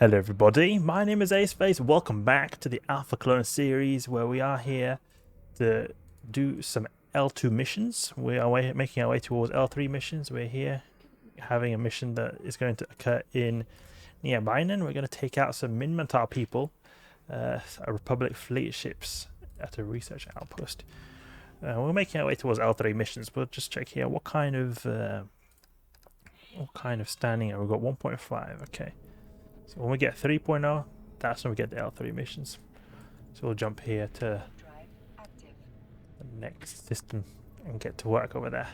Hello everybody, my name is Aceface. Welcome back to the Alpha Clone series where we are here to do some L2 missions. We are making our way towards L3 missions. We're here having a mission that is going to occur in Niabinen. We're going to take out some Minmatar people, a Republic fleet ships at a research outpost. We're making our way towards L3 missions. We'll just check here what kind of standing are we? Got 1.5. Okay. So when we get 3.0, that's when we get the L3 missions. So we'll jump here to the next system and get to work over there.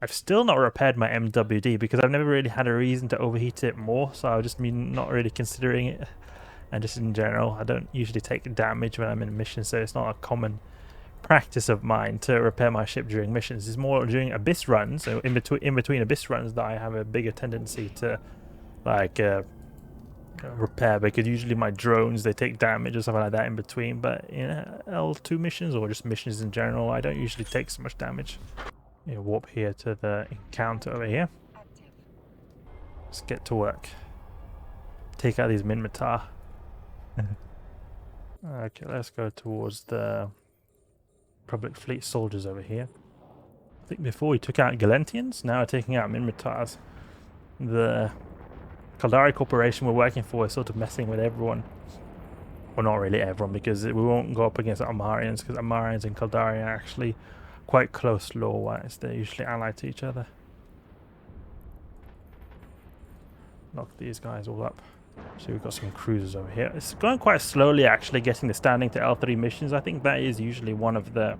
I've still not repaired my MWD because I've never really had a reason to overheat it more, so I've just been not really considering it. And just in general, I don't usually take damage when I'm in a mission, so it's not a common practice of mine to repair my ship during missions. It's more during abyss runs, so in between abyss runs, that I have a bigger tendency to repair, because usually my drones, they take damage or something like that in between. But in L2 missions or just missions in general, I don't usually take so much damage. Warp here to the encounter over here. Let's get to work. Take out these Minmatar. Okay, let's go towards the Republic fleet soldiers over here. I think before we took out Galentians, now we're taking out Minmatars. The Caldari Corporation we're working for is sort of messing with everyone. Well, not really everyone, because we won't go up against Amarians, because Amarians and Caldari are actually quite close lore-wise. They're usually allied to each other. Knock these guys all up. So we've got some cruisers over here. It's going quite slowly, actually, getting the standing to L3 missions. I think that is usually one of the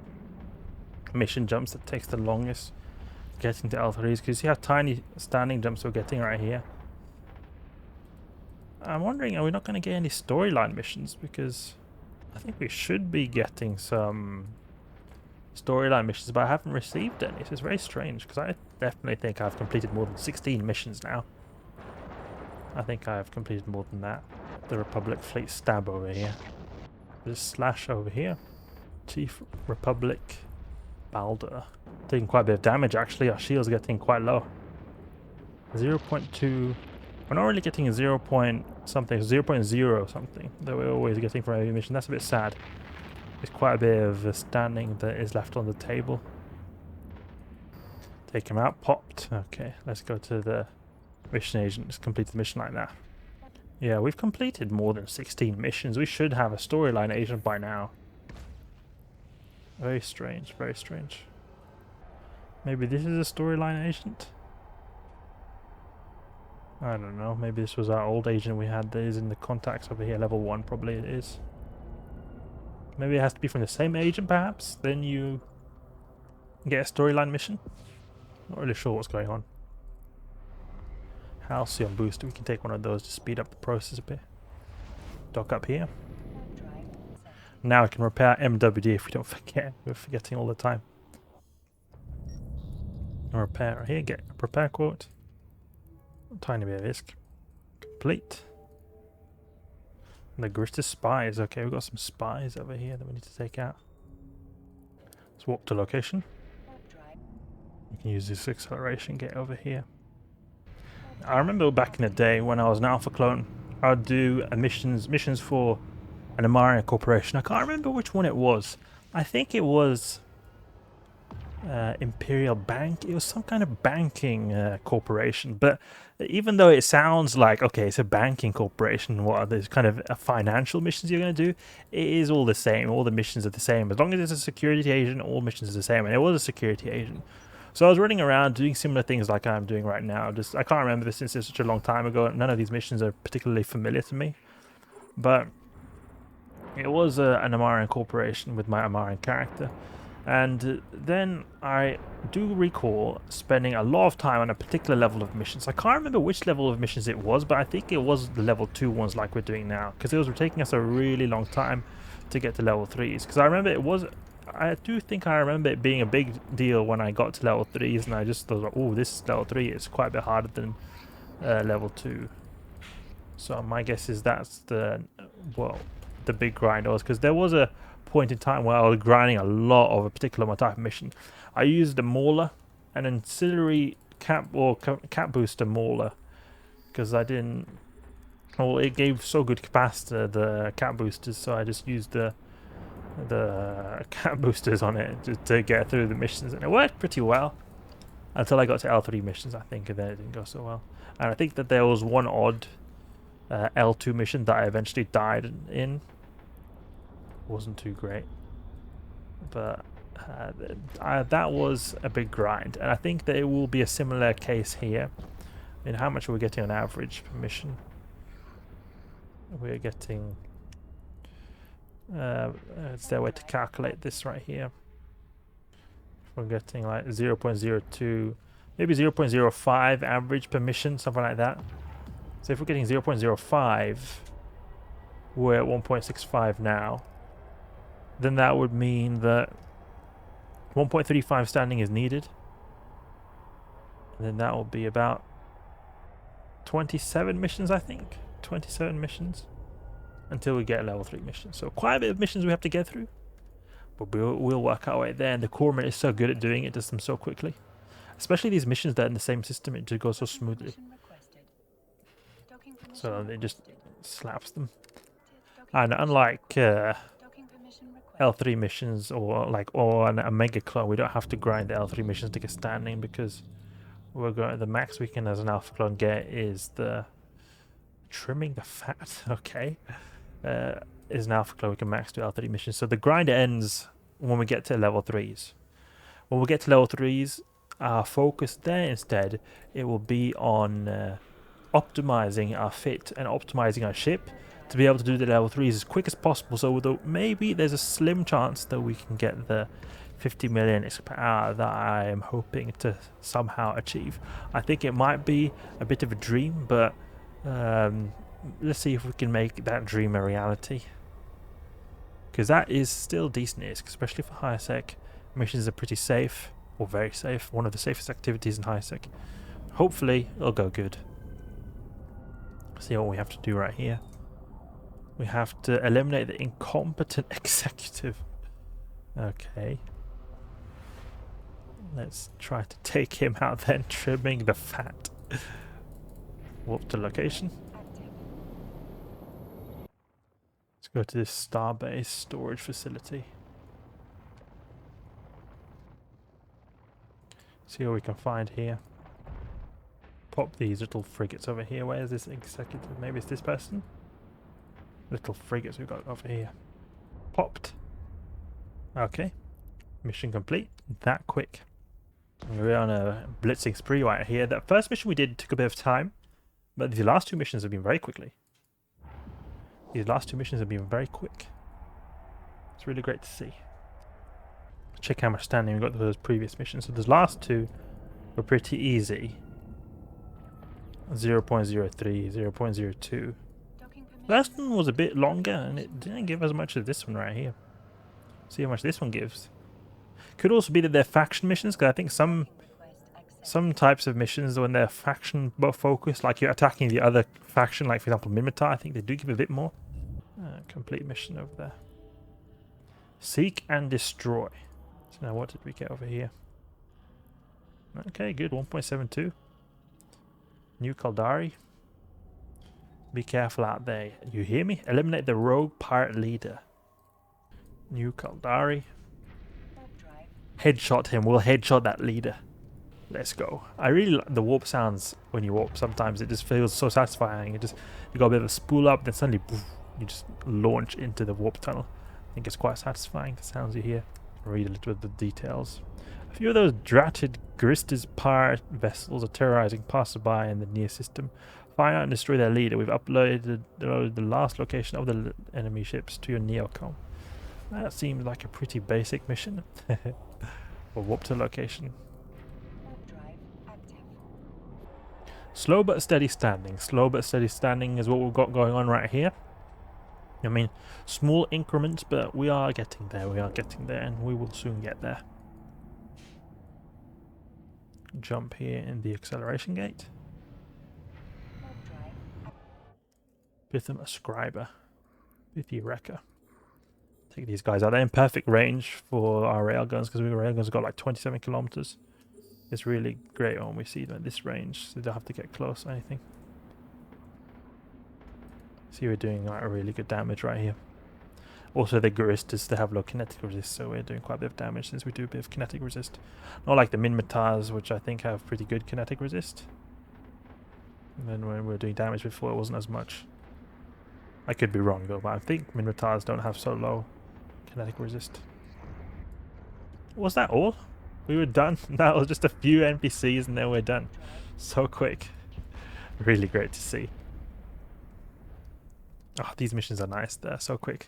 mission jumps that takes the longest, getting to L3s, because you see how tiny standing jumps we're getting right here. I'm wondering, are we not going to get any storyline missions? Because I think we should be getting some storyline missions, but I haven't received any. So it's very strange, because I definitely think I've completed more than 16 missions now. I think I have completed more than that. The Republic fleet stab over here. There's slash over here. Chief Republic Balder. Taking quite a bit of damage, actually. Our shield's getting quite low. 0.2. We're not really getting a 0. something, 0.0 something that we're always getting from every mission. That's a bit sad. There's quite a bit of standing that is left on the table. Take him out. Popped. Okay, let's go to the mission agent. Just complete the mission like that. Yeah, we've completed more than 16 missions. We should have a storyline agent by now. Very strange, very strange. Maybe this is a storyline agent? I don't know. Maybe this was our old agent we had that is in the contacts over here. Level 1 probably it is. Maybe it has to be from the same agent, perhaps? Then you get a storyline mission? Not really sure what's going on. Halcyon booster, we can take one of those to speed up the process a bit. Dock up here. Now I can repair MWD if we don't forget. We're forgetting all the time. Repair here, get a repair quote. A tiny bit of risk. Complete. And the greatest spies. Okay, we've got some spies over here that we need to take out. Let's walk to location. We can use this acceleration, get over here. I remember back in the day when I was an Alpha clone, I would do missions for an Amarian corporation. I can't remember which one it was. I think it was Imperial Bank. It was some kind of banking corporation. But even though it sounds like, okay, it's a banking corporation, what are these kind of financial missions you're going to do? It is all the same. All the missions are the same. As long as it's a security agent, all missions are the same. And it was a security agent. So I was running around doing similar things like I'm doing right now. I can't remember this since it's such a long time ago. None of these missions are particularly familiar to me. But it was an Amarian corporation with my Amarian character. And then I do recall spending a lot of time on a particular level of missions. I can't remember which level of missions it was, but I think it was the level 2 ones like we're doing now. Because it was taking us a really long time to get to level 3s. Because I remember I do think I remember it being a big deal when I got to level 3s, and I just thought, oh, this is level 3. It's quite a bit harder than level 2. So my guess is that's the big grind was, because there was a point in time where I was grinding a lot of a particular type of mission. I used a mauler, an ancillary cap booster mauler, because I didn't. Well, it gave so good capacitor, the cat boosters, so I just used the cat boosters on it just to get through the missions, and it worked pretty well until I got to L3 missions, I think, and then it didn't go so well. And I think that there was one odd L2 mission that I eventually died in. Wasn't too great, but that was a big grind, and I think that it will be a similar case here. In how much are we getting on average per mission? We're getting is there a way to calculate this right here? We're getting like 0.02, maybe 0.05 average per mission, something like that. So if we're getting 0.05, we're at 1.65 now. Then that would mean that 1.35 standing is needed. And then that will be about 27 missions, I think. 27 missions until we get a level 3 mission. So quite a bit of missions we have to get through. But we'll work our way there. And the Cormorant is so good at doing it, does them so quickly. Especially these missions that are in the same system, it just goes so smoothly. So it just slaps them. And unlike L3 missions or a mega clone, we don't have to grind the L3 missions to get standing, because we're going, the max we can as an alpha clone get is the trimming the fat. Okay, is an alpha clone we can max to L3 missions. So the grind ends when we get to level 3s. When we get to level 3s, our focus there instead, it will be on optimizing our fit and optimizing our ship to be able to do the level 3s as quick as possible. So maybe there's a slim chance that we can get the 50 million extra per hour that I am hoping to somehow achieve. I think it might be a bit of a dream, but let's see if we can make that dream a reality, because that is still decent, especially for high sec. Missions are pretty safe, or very safe, one of the safest activities in high sec. Hopefully it'll go good. See what we have to do right here. We have to eliminate the incompetent executive. Okay. Let's try to take him out then, trimming the fat. Warp to location. Let's go to this starbase storage facility. See what we can find here. Pop these little frigates over here. Where is this executive? Maybe it's this person? Little frigates we've got over here. Popped. Okay. Mission complete. That quick. We're on a blitzing spree right here. That first mission we did took a bit of time, but the last two missions have been very quickly. These last two missions have been very quick. It's really great to see. Check how much standing we got for those previous missions. So those last two were pretty easy. 0.03, 0.02. Last one was a bit longer, and it didn't give as much as this one right here. See how much this one gives. Could also be that they're faction missions, because I think some types of missions, when they're faction focused, like you're attacking the other faction, like for example Mimitar, I think they do give a bit more. Complete mission over there. Seek and destroy. So now what did we get over here? Okay, good. 1.72. New Caldari. Be careful out there. You hear me? Eliminate the rogue pirate leader. New Caldari. Headshot him. We'll headshot that leader. Let's go. I really like the warp sounds when you warp. Sometimes it just feels so satisfying. You got a bit of a spool up, then suddenly poof, you just launch into the warp tunnel. I think it's quite satisfying, the sounds you hear. Read a little bit of the details. A few of those dratted Grista's pirate vessels are terrorizing passerby in the near system. Find out and destroy their leader. We've uploaded the last location of the enemy ships to your neocom. That seems like a pretty basic mission. We'll warp to location. Slow but steady standing. Slow but steady standing is what we've got going on right here. I mean, small increments, but we are getting there. We are getting there, and we will soon get there. Jump here in the acceleration gate. Bitham Ascriber. Bithi Wrecker. Take these guys out. They're in perfect range for our railguns, because our railguns have got like 27 kilometers. It's really great when we see them at this range, so they don't have to get close or anything. See, we're doing like really good damage right here. Also, the Guristas, they have low kinetic resist, so we're doing quite a bit of damage since we do a bit of kinetic resist. Not like the Minmatars, which I think have pretty good kinetic resist. And then when we were doing damage before, it wasn't as much. I could be wrong though, but I think Minmatars don't have so low kinetic resist. Was that all? We were done? That was just a few NPCs and then we're done. So quick. Really great to see. Oh, these missions are nice. They're so quick.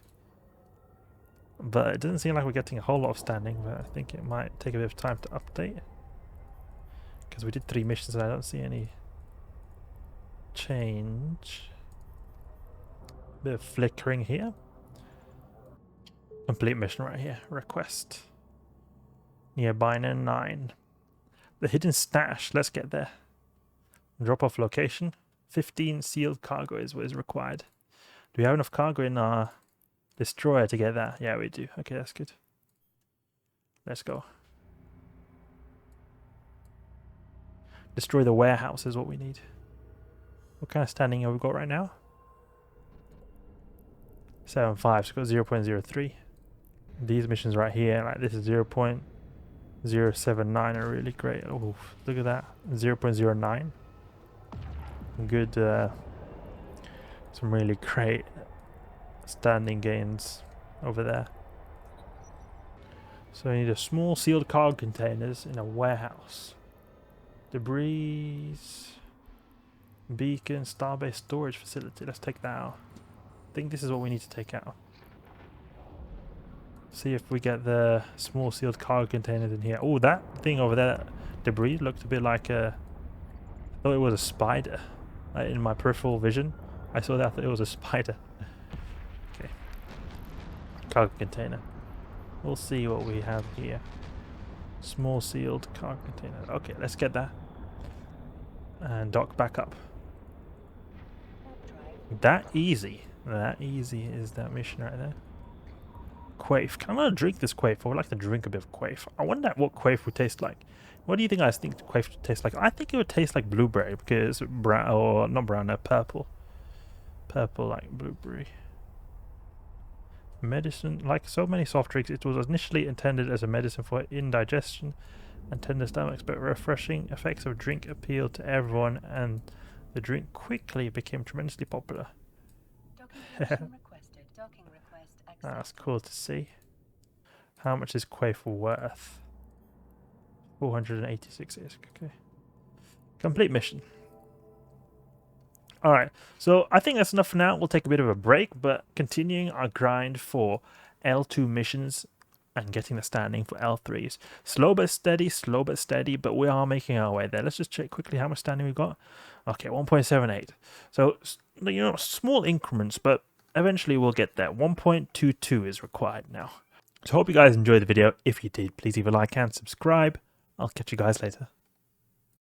But it doesn't seem like we're getting a whole lot of standing, but I think it might take a bit of time to update. Because we did 3 missions and I don't see any change. Bit of flickering here. Complete mission right here. Request. Nearby 9. The hidden stash. Let's get there. Drop off location. 15 sealed cargo is what is required. Do we have enough cargo in our destroyer to get that? Yeah, we do. Okay, that's good. Let's go. Destroy the warehouse is what we need. What kind of standing have we got right now? 7.5, so we've got 0.03. These missions right here, like this is 0.079 are really great. Oh, look at that. 0.09. Good, some really great standing gains over there. So we need a small sealed cargo containers in a warehouse. Debris, beacon, starbase storage facility. Let's take that out. I think this is what we need to take out. See if we get the small sealed cargo containers in here. Oh, that thing over there, debris, looked a bit like a... I thought it was a spider. In my peripheral vision, I saw that. I thought it was a spider. Okay. Cargo container. We'll see what we have here. Small sealed cargo container. Okay, let's get that. And dock back up. That easy. That easy is that mission right there. Quaif. I'm going to drink this quaif. I would like to drink a bit of quaif. I wonder what quaif would taste like. What do you think I think quaif would taste like? I think it would taste like blueberry because brown, or not brown, purple. Purple like blueberry. Medicine, like so many soft drinks, it was initially intended as a medicine for indigestion and tender stomachs, but refreshing effects of drink appealed to everyone and the drink quickly became tremendously popular. That's cool to see. How much is quaif worth? 486 ISK, okay. Complete mission. Alright, so I think that's enough for now. We'll take a bit of a break, but continuing our grind for L2 missions and getting the standing for L3s. Slow but steady, but we are making our way there. Let's just check quickly how much standing we've got. Okay, 1.78. So, you know, small increments, but eventually we'll get there. 1.22 is required now. So I hope you guys enjoyed the video. If you did, please leave a like and subscribe. I'll catch you guys later.